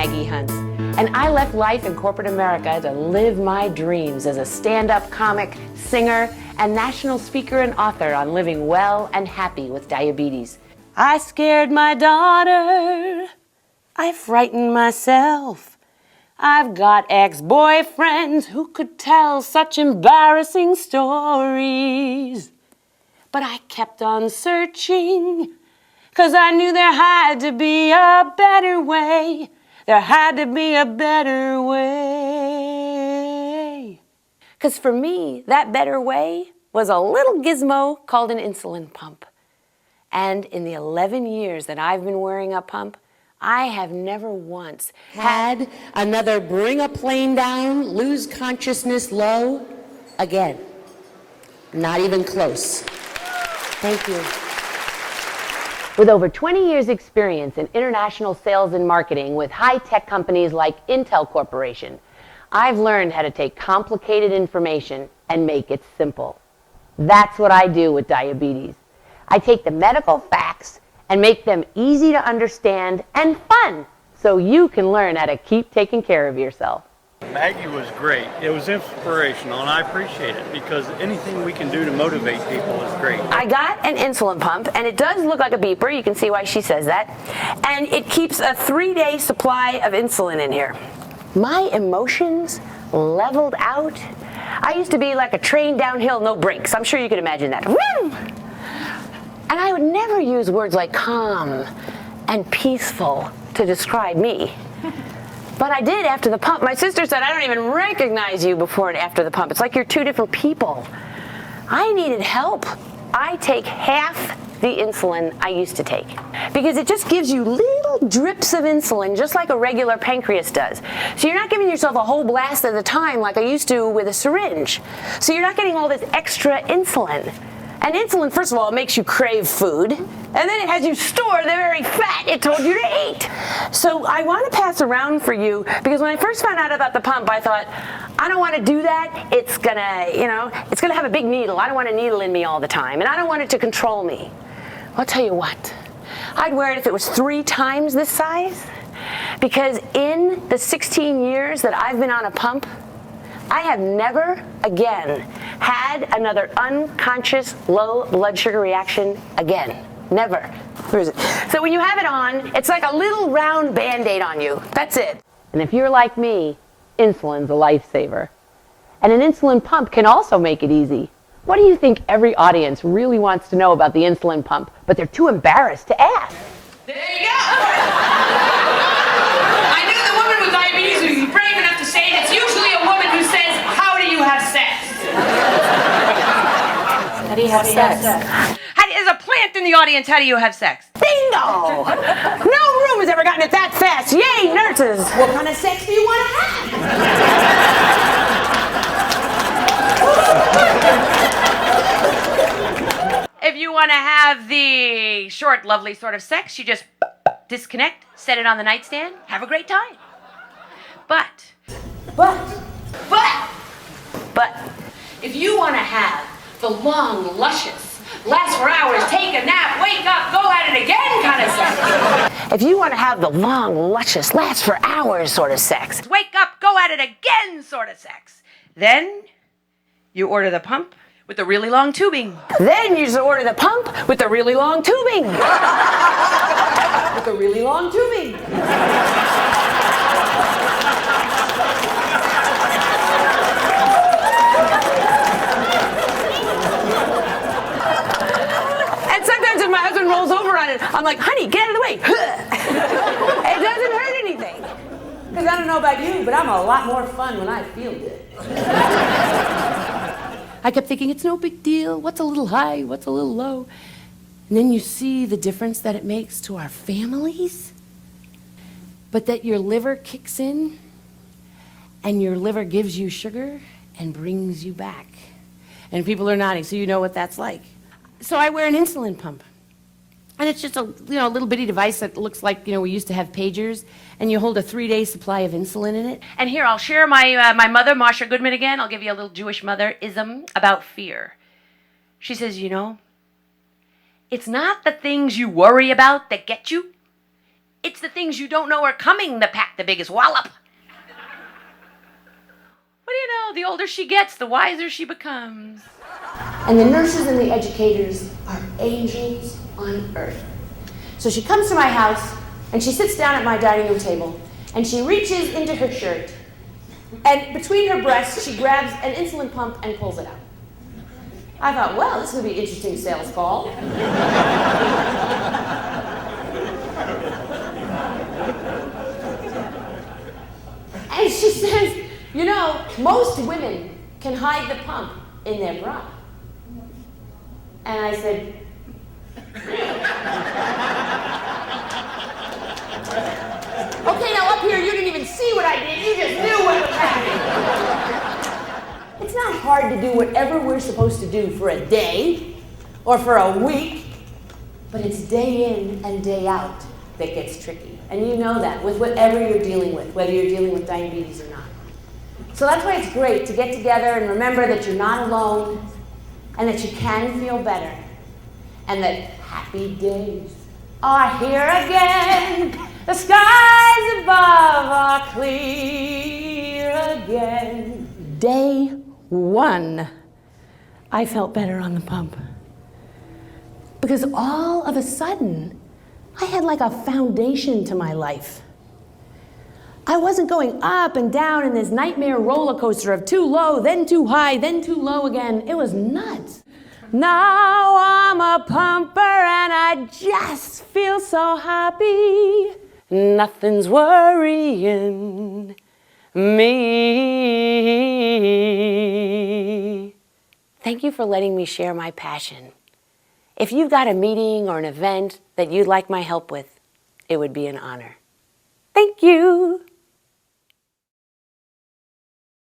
Maggie Hunt, and I left life in corporate America to live my dreams as a stand-up comic, singer, and national speaker and author on living well and happy with diabetes. I scared my daughter. I frightened myself. I've got ex-boyfriends who could tell such embarrassing stories. But I kept on searching, 'cause I knew there had to be a better way. There had to be a better way. 'Cause for me, that better way was a little gizmo called an insulin pump. And in the 11 years that I've been wearing a pump, I have never once had another bring a plane down, lose consciousness low again. Not even close. Thank you. With over 20 years experience in international sales and marketing with high-tech companies like Intel Corporation, I've learned how to take complicated information and make it simple. That's what I do with diabetes. I take the medical facts and make them easy to understand and fun, so you can learn how to keep taking care of yourself. Maggie was great. It was inspirational, and I appreciate it because anything we can do to motivate people is great. I got an insulin pump, and it does look like a beeper. You can see why she says that. And it keeps a 3-day supply of insulin in here. My emotions leveled out. I used to be like a train downhill, no brakes. I'm sure you can imagine that. Woo! And I would never use words like calm and peaceful to describe me. But I did after the pump. My sister said, I don't even recognize you before and after the pump. It's like you're two different people. I needed help. I take half the insulin I used to take because it just gives you little drips of insulin, just like a regular pancreas does. So you're not giving yourself a whole blast at a time like I used to with a syringe. So you're not getting all this extra insulin. And insulin, first of all, it makes you crave food, and then it has you store the very fat it told you to eat. So I want to pass around for you, because when I first found out about the pump, I thought, I don't want to do that. It's gonna, it's gonna have a big needle. I don't want a needle in me all the time, and I don't want it to control me. I'll tell you what, I'd wear it if it was 3 times this size, because in the 16 years that I've been on a pump, I have never again had another unconscious low blood sugar reaction again. Never. Where is it? So when you have it on, it's like a little round Band-Aid on you. That's it. And if you're like me, insulin's a lifesaver. And an insulin pump can also make it easy. What do you think every audience really wants to know about the insulin pump, but they're too embarrassed to ask? There you go! I knew the woman with diabetes would be brave enough to say it. It's usually a woman who says, how do you have sex? How do you have sex? There's a plant in the audience. How do you have sex? Bingo! No room has ever gotten it that fast. Yay, nurses! What kind of sex do you want to have? If you want to have the short, lovely sort of sex, you just disconnect, set it on the nightstand, have a great time. But, if you want to have the long, luscious, last for hours, take a nap, wake up, go at it again kind of sex. If you want to have the long, luscious, last for hours sort of sex, Wake up, go at it again sort of sex. Then you order the pump with the really long tubing. then you just order the pump with the really long tubing. With the really long tubing. And sometimes if my husband rolls over on it, I'm like, honey, get out of the way. It doesn't hurt anything. Because I don't know about you, but I'm a lot more fun when I feel good. I kept thinking, it's no big deal. What's a little high? What's a little low? And then you see the difference that it makes to our families. But that your liver kicks in, and your liver gives you sugar and brings you back. And people are nodding, so you know what that's like. So I wear an insulin pump. And it's just a little bitty device that looks like, we used to have pagers, and you hold a 3-day supply of insulin in it. And here, I'll share my mother, Marcia Goodman, again. I'll give you a little Jewish mother-ism about fear. She says, it's not the things you worry about that get you. It's the things you don't know are coming that pack the biggest wallop. What do you know? The older she gets, the wiser she becomes. And the nurses and the educators are angels on earth. So she comes to my house, and she sits down at my dining room table, and she reaches into her shirt, and between her breasts, she grabs an insulin pump and pulls it out. I thought, well, this would be an interesting sales call. And she says, you know, most women can hide the pump in their bra. And I said, okay, now up here, you didn't even see what I did. You just knew what was happening. It's not hard to do whatever we're supposed to do for a day or for a week, but it's day in and day out that gets tricky. And you know that with whatever you're dealing with, whether you're dealing with diabetes or not. So that's why it's great to get together and remember that you're not alone and that you can feel better and that happy days are here again. The skies above are clear again. Day one, I felt better on the pump. Because all of a sudden, I had like a foundation to my life. I wasn't going up and down in this nightmare roller coaster of too low, then too high, then too low again. It was nuts. Now I'm a pumper and I just feel so happy. Nothing's worrying me. Thank you for letting me share my passion. If you've got a meeting or an event that you'd like my help with, it would be an honor. Thank you.